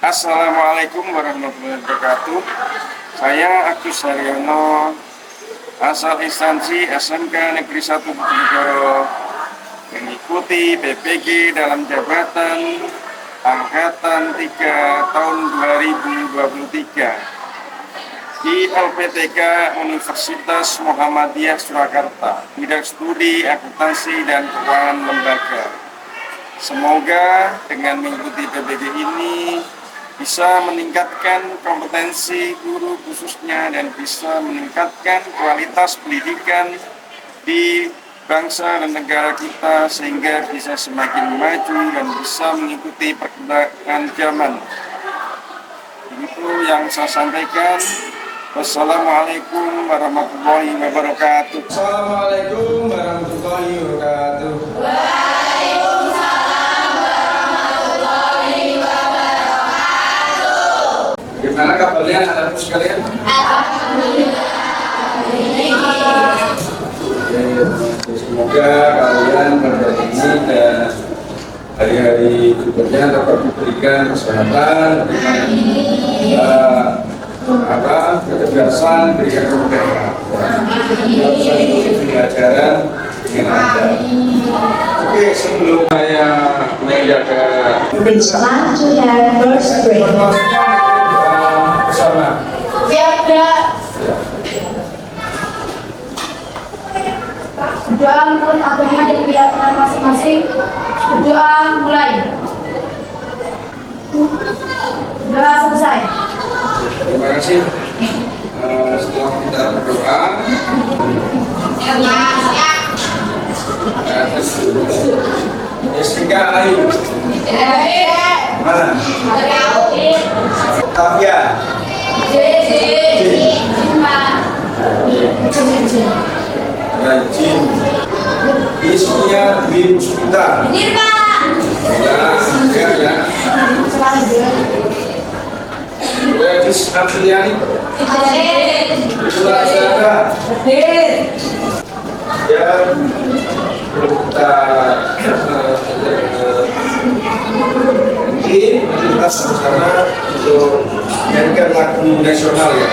Assalamualaikum warahmatullahi wabarakatuh. Saya Agus Haryono, asal instansi SMK Negeri 1 Bojonegoro, mengikuti BPG dalam jabatan Angkatan 3 tahun 2023 di LPTK Universitas Muhammadiyah Surakarta, bidang studi akuntansi dan keuangan lembaga. Semoga dengan mengikuti BPG ini bisa meningkatkan kompetensi guru khususnya dan bisa meningkatkan kualitas pendidikan di bangsa dan negara kita sehingga bisa semakin maju dan bisa mengikuti perkembangan zaman. Itu yang saya sampaikan. Wassalamualaikum warahmatullahi wabarakatuh. Assalamualaikum warahmatullahi wabarakatuh. Gimana kabarnya anak-anakku sekalian? Semoga kalian pada ini dan hari-hari berikutnya dapat diberikan kesehatan, kecerdasan, berikan kemudahan, pelajaran dengan Anda. Oke, sebelum saya menjaga bersama. Berdoa menurut agama dan keyakinan masing-masing. Berdoa mulai. Berdoa selesai. Terima kasih. Setelah kita berdoa, Jessica Ayu. Mana? Tavia. Rajin. Isinya Dwi Puspita. Ya. Gadis Apriliani. Suasana. Ya, kita kita sama-sama untuk menyanyikan lagu nasional ya.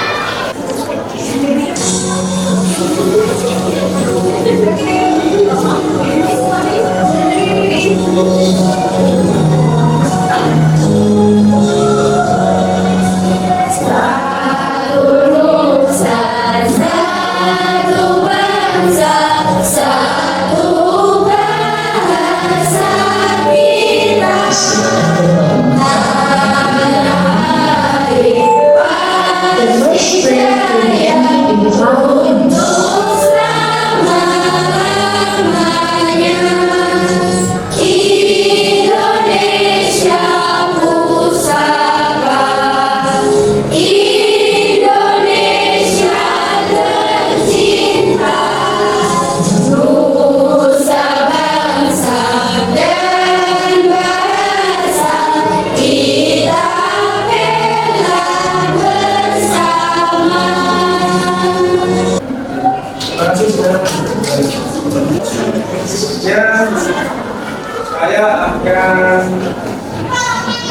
Saya akan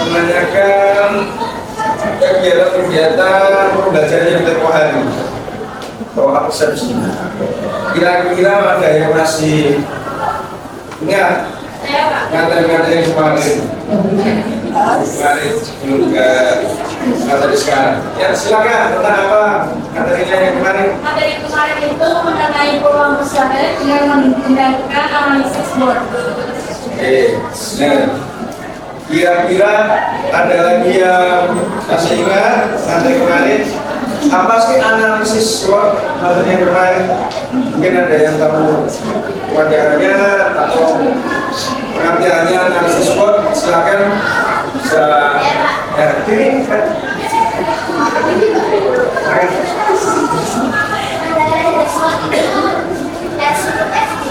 menanyakan kegiatan pembelajaran yang tempoh hari atau absensi. Kira-kira ada yang masih ingat materi-materi yang kemarin sebelum ke materi sekarang? Ya silakan, tentang apa materinya yang kemarin? Materi kemarin itu mengenai peluang usaha dengan menggunakan analisis SWOT. Oke, nah, kira-kira ada lagi yang masih ingat materi kemarin? Apa sih analisis SWOT materi yang kemarin? Mungkin ada yang tahu wajarnya atau pengertiannya analisis SWOT? Silakan bisa kiri.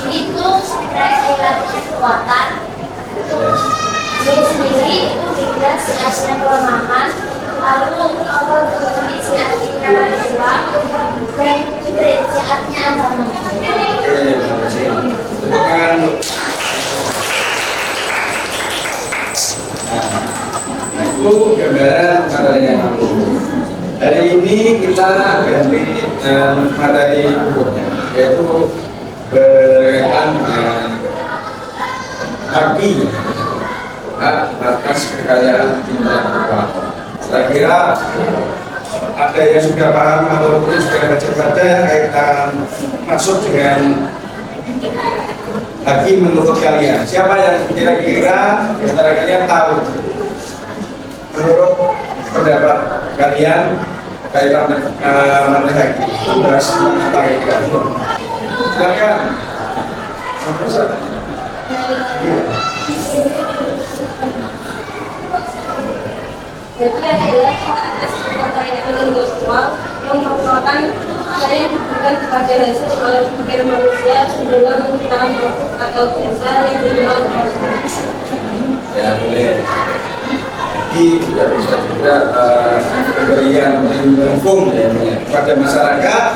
Itu sebenarnya kekuatan. Dia sendiri itu tidak hasilnya kelemahan. Lalu awal kondisinya Islam dan diferensiatnya agama. Itu gambaran materinya. Hari ini kita ganti materi berikutnya, yaitu berkaitan dengan haki hak atas kekayaan intelektual. Saya kira ada yang sudah paham atau sudah baca-baca kaitan maksud dengan haki menurut kalian. Siapa yang kira-kira antara kalian tahu menurut pendapat kalian kaitan mengenai haki? Silakan. Jadi adalah hak atas kekayaan intelektual yang merupakan karya yang diberikan kepada hasil oleh pikir manusia sebelum menciptakan produk atau jasa yang dijual kepada manusia. Ya boleh. Jadi juga bisa juga pemberian hukum kepada masyarakat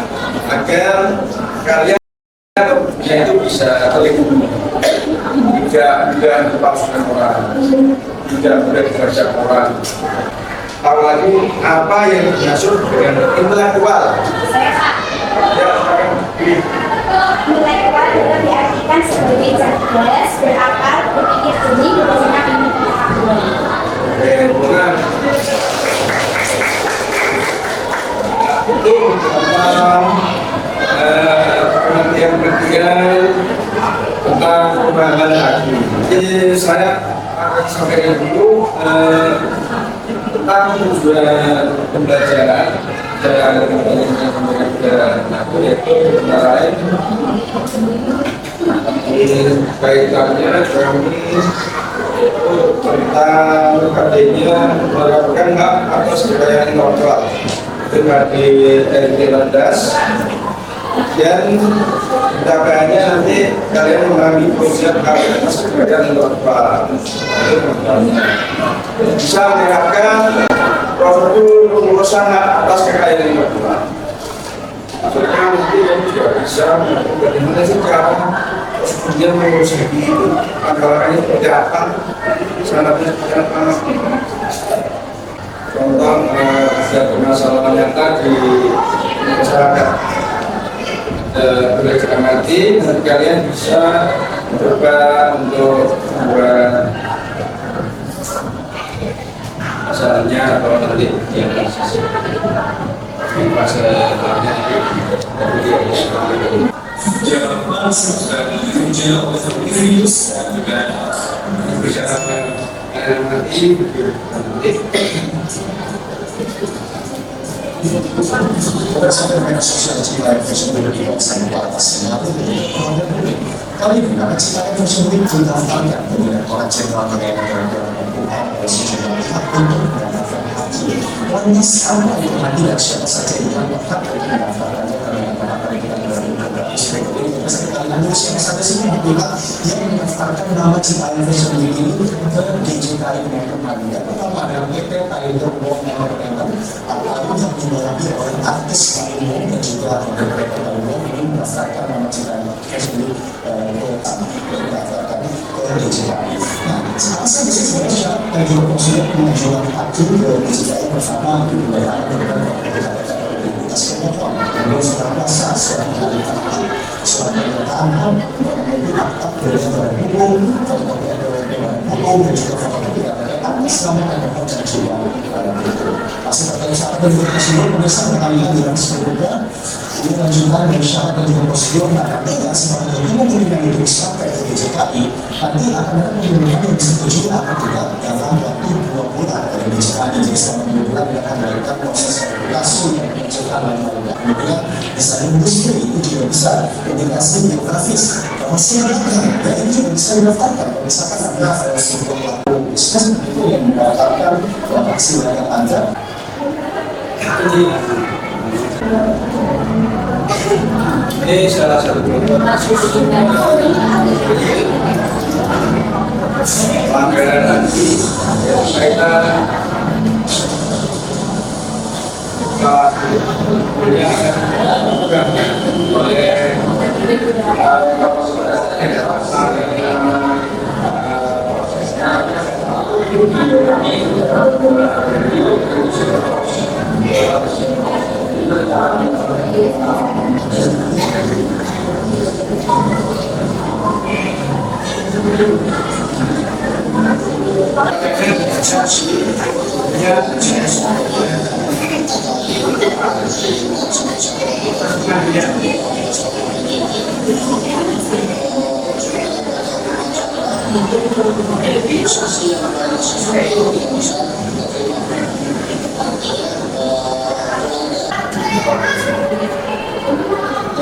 agar kalian itu bisa terlindungi, tidak mudah dipalsukan orang, tidak mudah dibaca orang. Apalagi apa yang dimaksud dengan intelektual. Intelektual dapat diartikan sebagai cerdas, berakal, berpikir jernih, bersikap pengetahuan. Benar. Itu pengertian tentang pembahasan haki. Jadi saya akan sampaikan dulu tentang tujuan pembelajaran dan yaitu antara lain kaitannya kami tentang adanya melakukan hak atas kekayaan intelektual itu di landas dan dakwahnya nanti kalian mengambil konsep hak atas kekayaan intelektual bisa menerapkan prosedur pengurusan hak atas kekayaan intelektual. Maksudnya nanti yang juga bisa bagaimana sih cara prosedurnya mengurus itu anggarannya seperti apa, syaratnya seperti apa. Contoh ada permasalahan nyata di masyarakat. Boleh kita ngerti, nanti kalian bisa mencoba untuk membuat masalahnya atau nanti yang fase lainnya berdasarkan sosialisasi tersebut dilaksanakan di atas kali ini akan silakan tersebut didaftarkan ke Direktorat Jenderal Perdagangan dan sejumlah pihak untuk mendapatkan haji. Lantas apa itu haji dan siapa saja yang mendaftarkan mendaftarkannya karena kita lalu siapa saja sih pihak yang mendaftarkan nama Cipayung tersebut ini ke DJKI Megamandia. Pertama adalah PT Kaido Wong Entertainment atau yang dimiliki oleh artis Kaido dan juga PT Kaido ini mendaftarkan nama Cipayung tersebut mendaftarkan ke DJKI. Nah, salah satu sebenarnya Kaido Konsulat mengajukan haji ke DJKI bersama wilayah Kemudian setelah masa surat mengalihkan surat pernyataan HAM mengenai akta kegiatan hukum dan juga fotokopi atas nama Kaido dan juga hasil terkait syarat dan juga prosedur berdasarkan pengalihan dengan sebelumnya ini lanjutan dari syarat dan juga prosedur nantinya sebagai kemungkinan yang diperiksa ke DJKI nanti akan ada pemilihan yang disetujui atau tidak dalam waktu 2 bulan dari DJKI. Jadi selama 2 bulan kita akan melakukan proses regulasi dan pencegahan lain-lainnya. Kemudian bisa industri itu juga bisa indikasi geografis bahwa silakan dan ini juga bisa didaftarkan. Misalkan ada sebuah pelaku bisnis itu yang mendaftarkan aksi dagang Anda. Ini salah satu pelanggaran haki kaitan oleh Di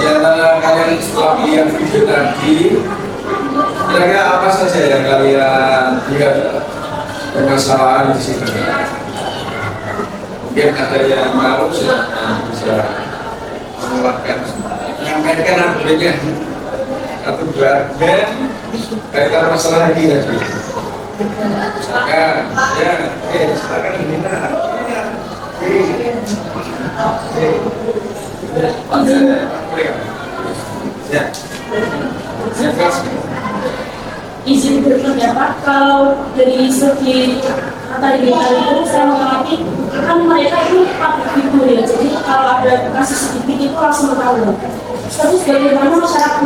antara kalian setelah lihat video tadi, kira-kira apa saja yang kalian lihat permasalahan di sini? Mungkin ada yang mau bisa menguatkan, menyampaikan argumennya atau berargumen kaitan masalah ini tadi. Misalkan, ya, silakan diminta. Ya. Izin berpendapat kalau dari segi kata itu saya mengalami kan mereka itu public figure ya, jadi kalau ada kasus sedikit itu langsung tahu. Terus bagaimana masyarakat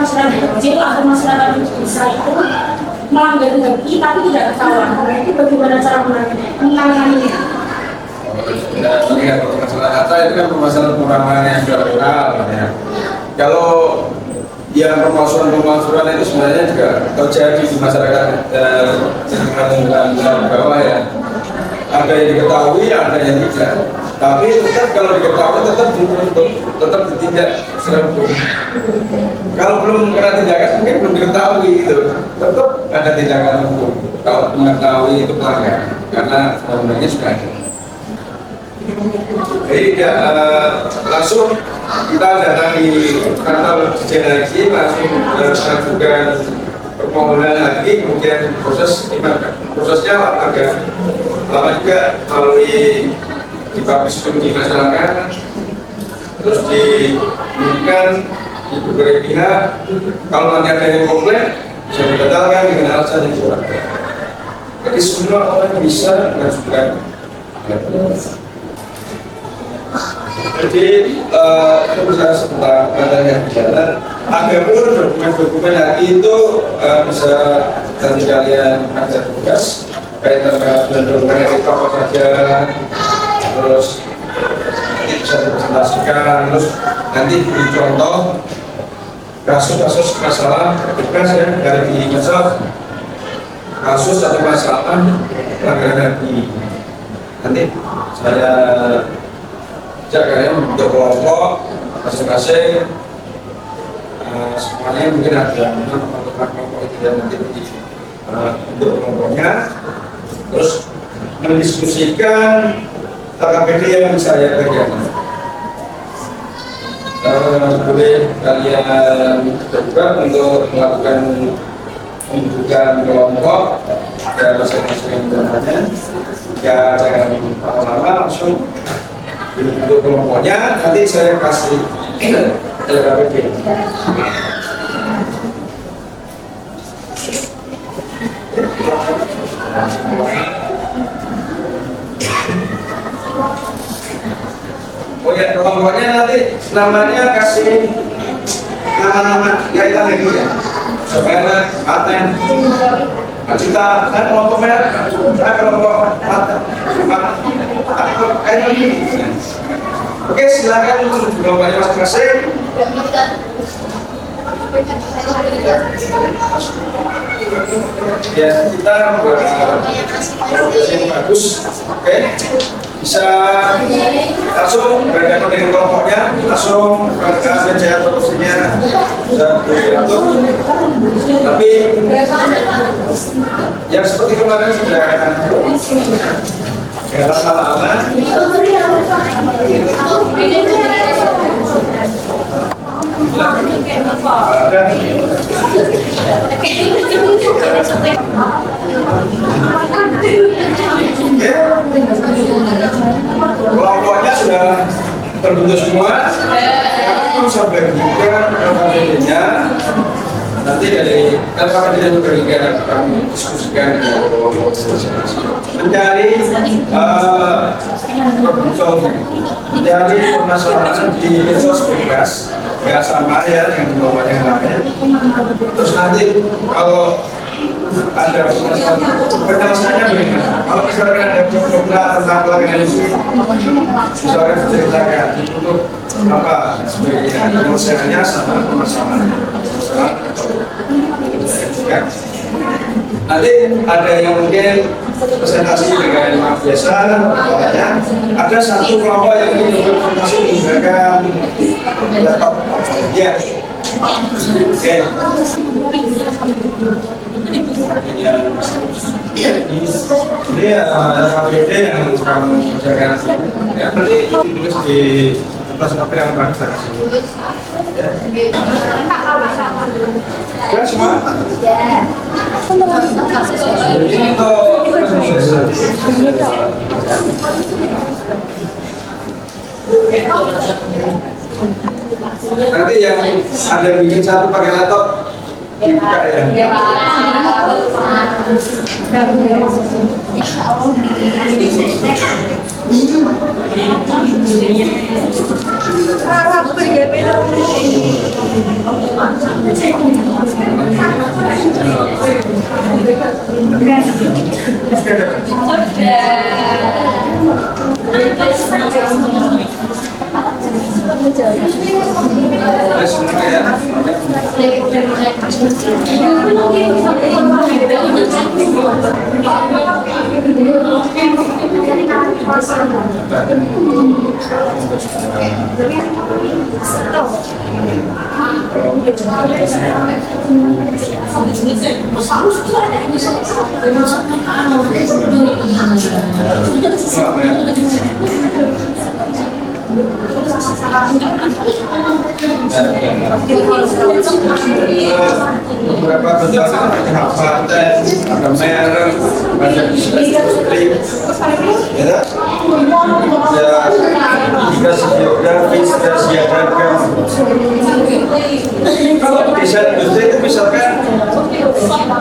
kecil atau masyarakat besar itu melanggar HAM tapi tidak ketahuan, itu bagaimana cara menanganinya? Lihat masalah data itu kan permasalahan perumahan yang sudah lokal ya. Kalau yang pemalsuan itu sebenarnya juga terjadi di masyarakat lingkungan bawah ya. Ada yang diketahui, ada yang tidak. Tapi tetap kalau diketahui tetap ditindak secara hukum. Kalau belum kena tindakan mungkin belum diketahui gitu. Tetap ada tindakan hukum. Kalau mengetahui itu pelanggar karena undang-undangnya sudah ada. Jadi langsung kita datangi kantor Dirjen Haji, langsung mengajukan permohonan lagi, kemudian prosesnya agak lama juga melalui dipublish di masyarakat, terus diumumkan di beberapa pihak. Kalau nanti ada yang komplain bisa dibatalkan dengan alasan yang surat. Jadi semua orang bisa mengajukan. Jadi itu bisa sebentar adanya jalan. Adapun dokumen-dokumen lagi itu bisa nanti kalian ajar tugas kaitan dengan dokumen itu apa saja, terus nanti bisa dipresentasikan, terus nanti beri contoh kasus-kasus masalah tugas ya dari di medsos, kasus atau masalah pelanggaran HAM. Nanti saya kalian membentuk kelompok masing-masing, semuanya mungkin ada kelompok itu dan nanti untuk kelompoknya, terus mendiskusikan KPD yang saya kerjakan. Boleh kalian coba untuk melakukan pembentukan kelompok dan masing-masing dananya. Ya jangan lama-lama langsung untuk kelompoknya nanti saya kasih KPD. Oh ya, kelompoknya nanti namanya kasih nama-nama kaitan lagi ya. Supaya paten kita kan kelompok merah, kelompok paten kaitan lagi. Oke, silakan untuk kelompoknya masing-masing. Ya, kita buat yang bagus. Oke, bisa langsung bergabung dengan kelompoknya, langsung berangkat meja produksinya bisa diatur. Tapi yang seperti kemarin sudah ya lama-lama. Kelompoknya sudah terbentuk semua. Aku bisa bagikan KPD-nya nanti dari kalau kita juga kami diskusikan mencari mencari permasalahan di medsos bebas nggak sama ya yang dibawa yang lain. Terus nanti kalau ada penyelesaiannya bagaimana? Kalau misalkan ada problem tentang pelanggaran ini, misalkan diceritakan untuk apa sebagainya penyelesaiannya sama permasalahannya. Nanti ada yang mungkin presentasi dengan maaf biasa, ada satu kelompok yang ingin berpresentasi menggunakan laptop. Ya, oke. Ini KPD yang kamu kerjakan ya, nanti ditulis di atas apa yang bangsa. Ya, semua? Ini nanti yang ada bikin satu pakai laptop buka ya. Beberapa penjelasan ada paten, ada merek, ada ya, dikasih geografis, dikasih agama. Kalau desain industri itu misalkan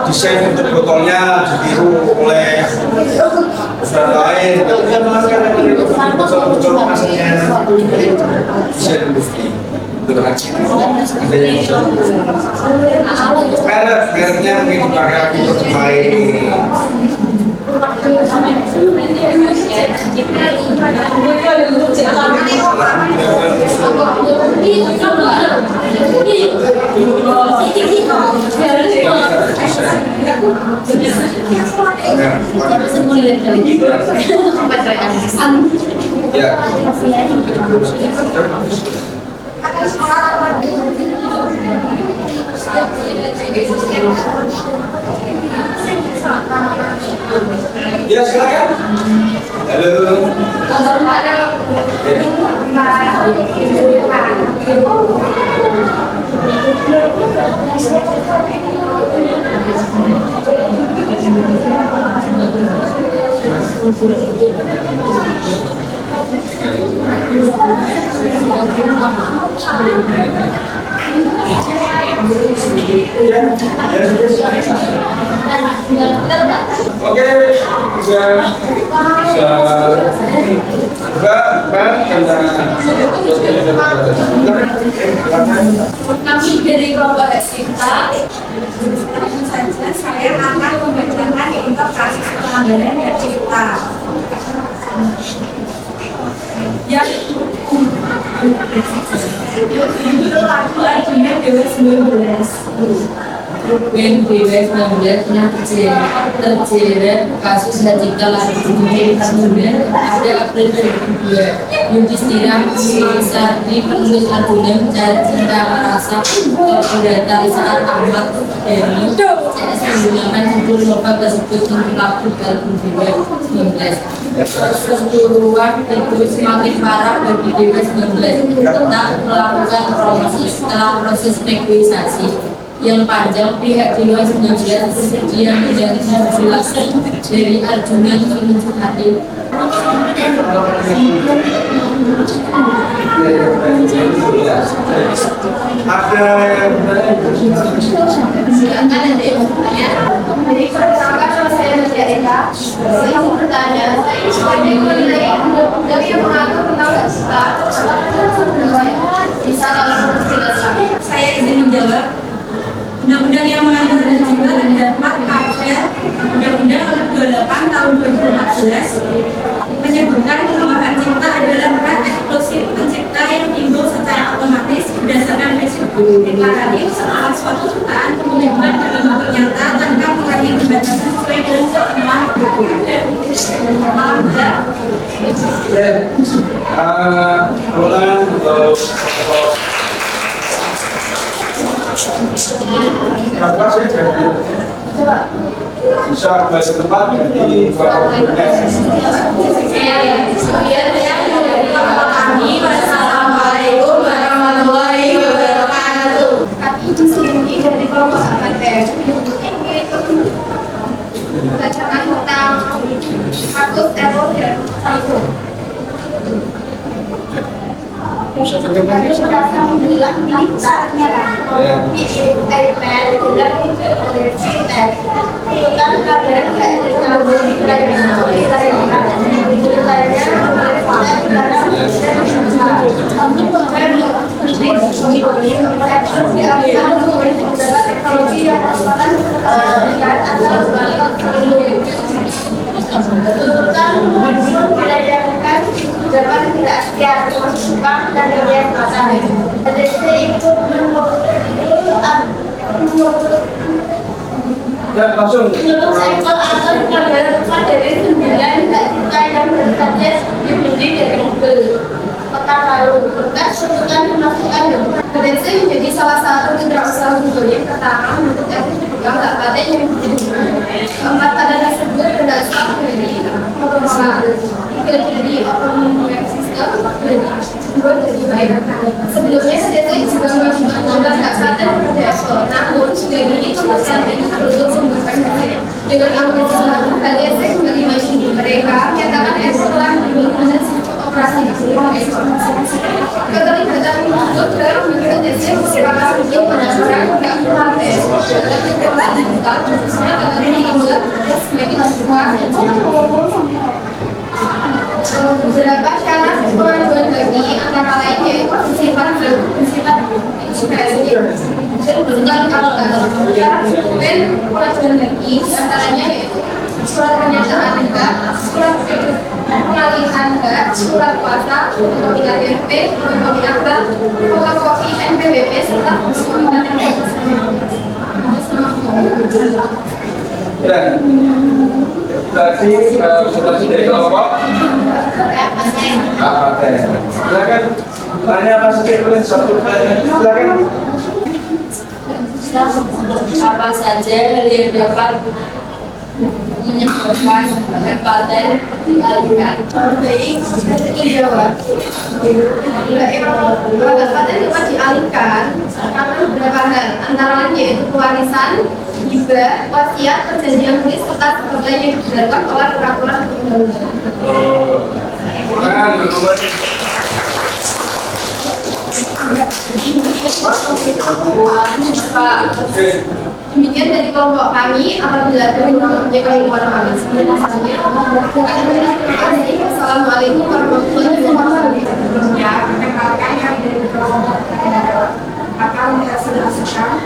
desain untuk botolnya ditiru oleh perusahaan lain, kita melakukan botol-botol masanya desain industri. Ada yang mereknya mungkin dipakai untuk lain. Ya. Ya, silakan. Halo. Oke, bisa Kami dari kelompok kita saja saya akan membacakan untuk kasus pelanggaran hak cipta. Ya, itu lagu-lagunya Dewa 19. When PWS 16 terjerat kasus hak cipta lagu kemudian ada April 2002 Yudhistira Masardi penulis lagunya mencari cinta rasa keberatan saat Ahmad Dhani CS menggunakan judul novel tersebut untuk lagu dalam PWS 19. Keseluruhan itu semakin parah bagi PWS 19 tentang melakukan proses negosiasi yang panjang. Pihak Dewa 19 bersedia menjadi penjelasan dari Arjuna untuk adil. Jadi pertama kalau saya menjadi saya mau bertanya, dari yang mengatur tentang bisa kalau menjelaskan. Saya izin menjawab. Undang-undang yang mengatur tentang cipta dan dapat ada Undang-Undang Nomor 28 Tahun 2014 menyebutkan bahwa hak cipta adalah hak eksklusif pencipta yang timbul secara otomatis berdasarkan prinsip deklaratif setelah suatu ciptaan kemudian dalam bentuk nyata tanpa mengalami pembatasan sesuai dengan ketentuan hukum. Ulangan untuk apa sih bisa kembali ke tempat di Assalamualaikum warahmatullahi wabarakatuh. Kami di sini dari kelompok APTN membacakan tentang kasus teror dan saldo. Dapat tidak sekian suka dan yang pasang. Jadi saya ikut langsung sampel atau pelajaran dari 9 juta yang bersaja dibeli dari Google. Pekan lalu, berkat sebutkan masukan Berese menjadi salah satu kewirausahaan Google yang pertama untuk juga nggak ada yang keempat pada tersebut berdasar dari jadi open web system dari baik. Sebelumnya saya juga melakukan tambah nggak sadar pada Apple, namun sudah ini perusahaan ini perlu sumber dengan algoritma kalian saya kembali masih mereka menyatakan Apple telah menggunakan operasi di seluruh ekspor. Keterlibatan dokter mengintervensi beberapa video penasaran nggak protes. Dalam digital khususnya dalam digital semakin terbuka. Beberapa syarat pengajuan bagi antara lain yaitu bersifat ekspresi dan syarat pengajuan bagi antaranya yaitu surat pernyataan nikah, surat pengalihan hak, surat kuasa, pemilihan RP, pemilihan akta, fotokopi NPWP serta pemilihan dan berarti presentasi dari kelompok APTN. Silakan tanya apa saja boleh satu pertanyaan. Silakan. Apa saja yang dapat menyebabkan paten dialihkan? baik dijawab. Paten dapat dialihkan karena beberapa hal, antara lain yaitu pewarisan, hibah, wasiat, perjanjian tulis serta sebagainya yang dilakukan oleh peraturan perundang-undangan. Demikian dari kelompok kami, apabila ada yang mempunyai informasi selanjutnya, Assalamualaikum warahmatullahi wabarakatuh. Ya, rekan-rekan yang dari kelompok akan menjelaskan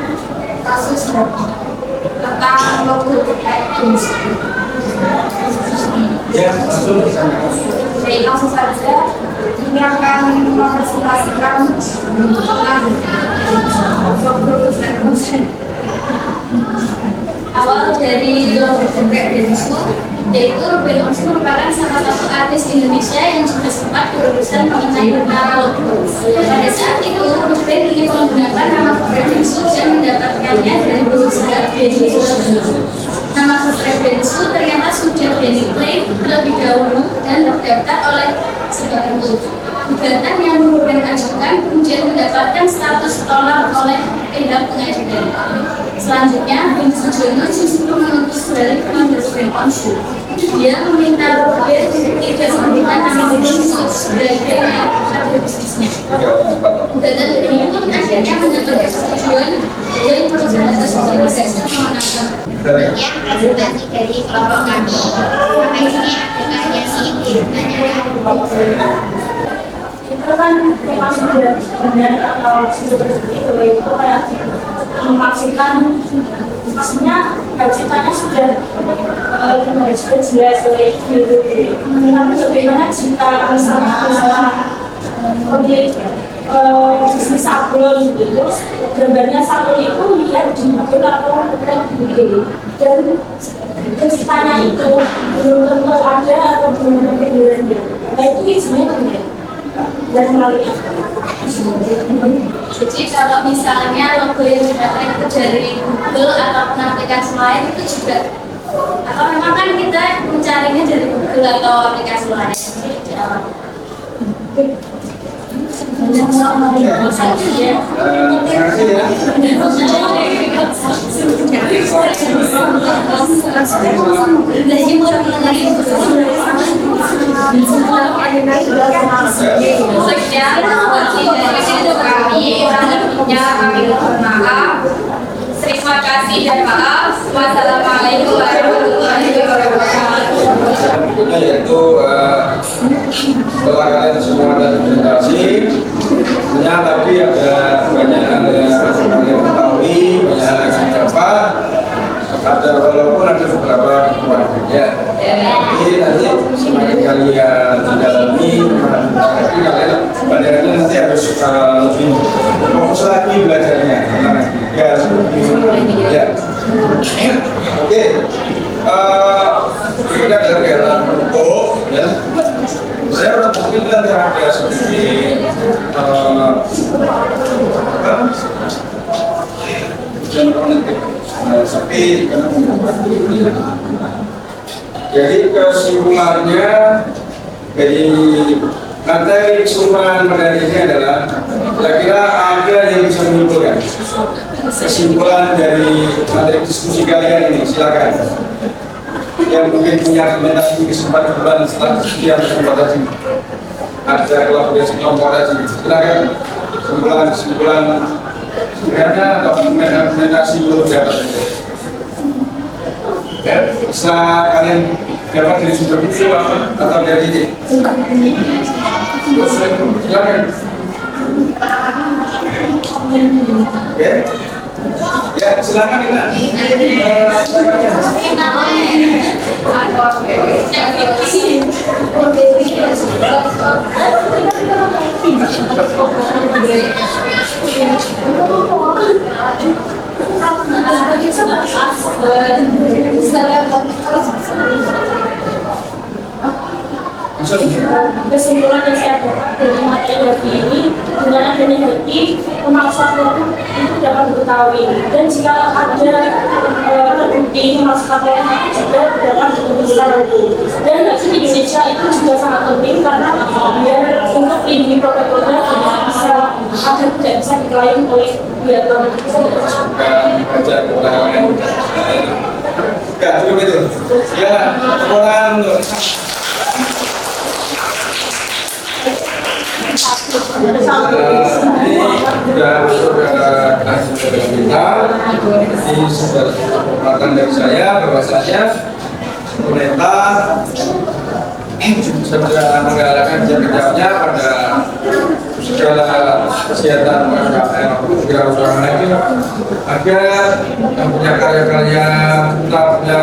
kasus tentang logo Ya, langsung ke sana. Jadi langsung saja ini akan mempresentasikan tentang logo Awal dari Robert Bensu, yaitu Robert Bensu merupakan salah satu artis Indonesia yang sudah sempat berurusan mengenai nama logo. Pada saat itu, Robert ingin menggunakan nama Robert Bensu dan mendapatkannya dari berusaha Bensu. Nama Robert Bensu ternyata sudah diklaim terlebih dahulu dan terdaftar oleh sebagai logo. Gugatan yang Robert ajukan kemudian mendapatkan status tolak oleh pihak pengadilan. Selanjutnya, Bensu Jono justru menuntut balik pengambil Bensu. Dia meminta Robert tidak memberikan Dan ini pun akhirnya menentukan tujuan dan proses mengenai Kemudian presentasi dari kelompok kami. Sampai sini ada variasi itu kan memang sudah benar atau sudah seperti itu kayak memaksikan maksudnya ceritanya sudah jelas oleh gitu. Tapi bagaimana jika misalnya objek bisnis sablon gitu, terus gambarnya sablon itu lihat di mobil atau gitu, dan ceritanya itu belum tentu ada atau belum tentu. Nah itu sebenarnya dan melalui jadi kalau misalnya logo yang didapat itu dari Google atau aplikasi lain itu juga atau memang kan kita mencarinya dari Google atau aplikasi lain Terima kasih ya. Terima kasih dan maaf. Wassalamualaikum warahmatullahi wabarakatuh. Berikutnya yaitu setelah kalian semua ada presentasi, sebenarnya tadi ada banyak hal yang kalian ketahui, banyak hal yang kalian dapat. Ada walaupun ada beberapa kekurangannya. Jadi nanti semakin kalian mendalami, tapi kalian pelajarannya nanti harus lebih fokus lagi belajarnya karena ya seperti ya. Oke. Kita adalah kegiatan bentuk, ya. Saya mungkin nanti ada seperti jadi kesimpulannya dari materi keseluruhan materi ini adalah kira-kira ada yang bisa menyimpulkan kesimpulan dari materi diskusi kalian ini, silakan. Yang mungkin punya rekomendasi kesempatan setelah sekian kesempatan ini ada kolaborasi kelompok tadi, silakan kesimpulan sebenarnya atau rekomendasi menurut dapat ya, bisa kalian dapat dari sumber itu atau dari ini silakan ya silakan kita kesimpulan yang saya dapat dari materi ini dengan adanya bukti pemalsuan itu dapat diketahui, dan jika ada terbukti pemalsuan itu juga dapat ditentukan lagi. Dan di Indonesia itu juga sangat penting karena biar untuk ini produk-produk bisa agar tidak bisa diklaim oleh pihak lain. Ya, cukup itu. Ya, kurang. Ini sudah masuk ke hasil kita. Ini sudah kesempatan dari saya bahwasanya pemerintah sudah menggalakkan kerja-kerjanya pada segala kegiatan UMKM segala usaha itu agar yang punya karya-karya kita punya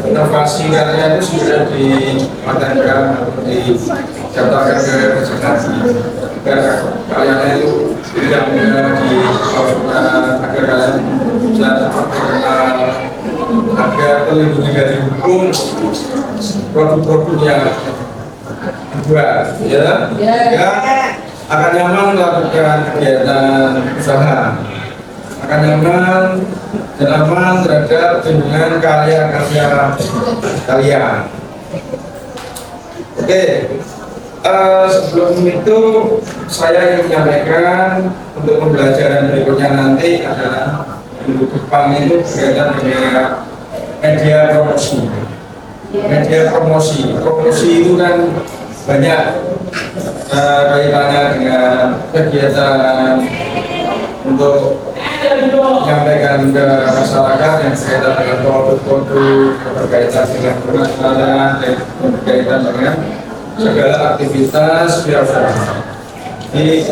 inovasi karya itu sudah dipatenkan atau didaftarkan ke registrasi agar kalian itu tidak dilakukan agar kalian bisa terkenal agar terlindungi dari hukum produk-produk yang dibuat, ya, akan nyaman melakukan kegiatan usaha, akan nyaman dan aman terhadap perlindungan karya-karya kalian. Oke, sebelum itu saya ingin menyampaikan untuk pembelajaran berikutnya nanti adalah minggu depan itu berkaitan dengan media promosi. media promosi. Promosi itu kan banyak kaitannya dengan kegiatan untuk menyampaikan ke masyarakat yang berkaitan dengan produk-produk, berkaitan dengan pengenalan, dan berkaitan dengan segala aktivitas wirausaha. Ini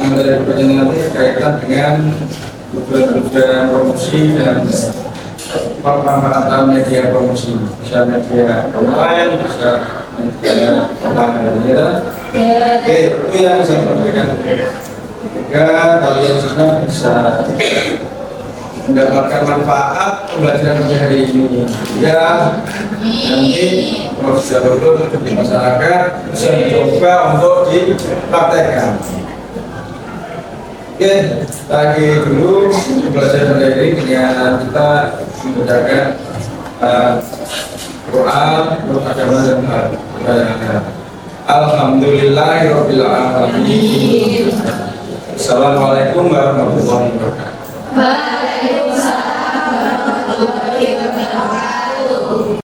materi berikutnya nanti berkaitan dengan tujuan promosi dan pemanfaatan media promosi, bisa media online, bisa media online. Oke, itu yang saya sampaikan. Jika kalian semua bisa mendapatkan manfaat pembelajaran hari ini, ya nanti kalau sudah lulus di masyarakat bisa dicoba untuk dipraktekkan. Oke, lagi dulu pembelajaran hari ini dengan kita membacakan Quran, agama dan budaya. Alhamdulillahirabbil alamin. Assalamualaikum warahmatullahi wabarakatuh.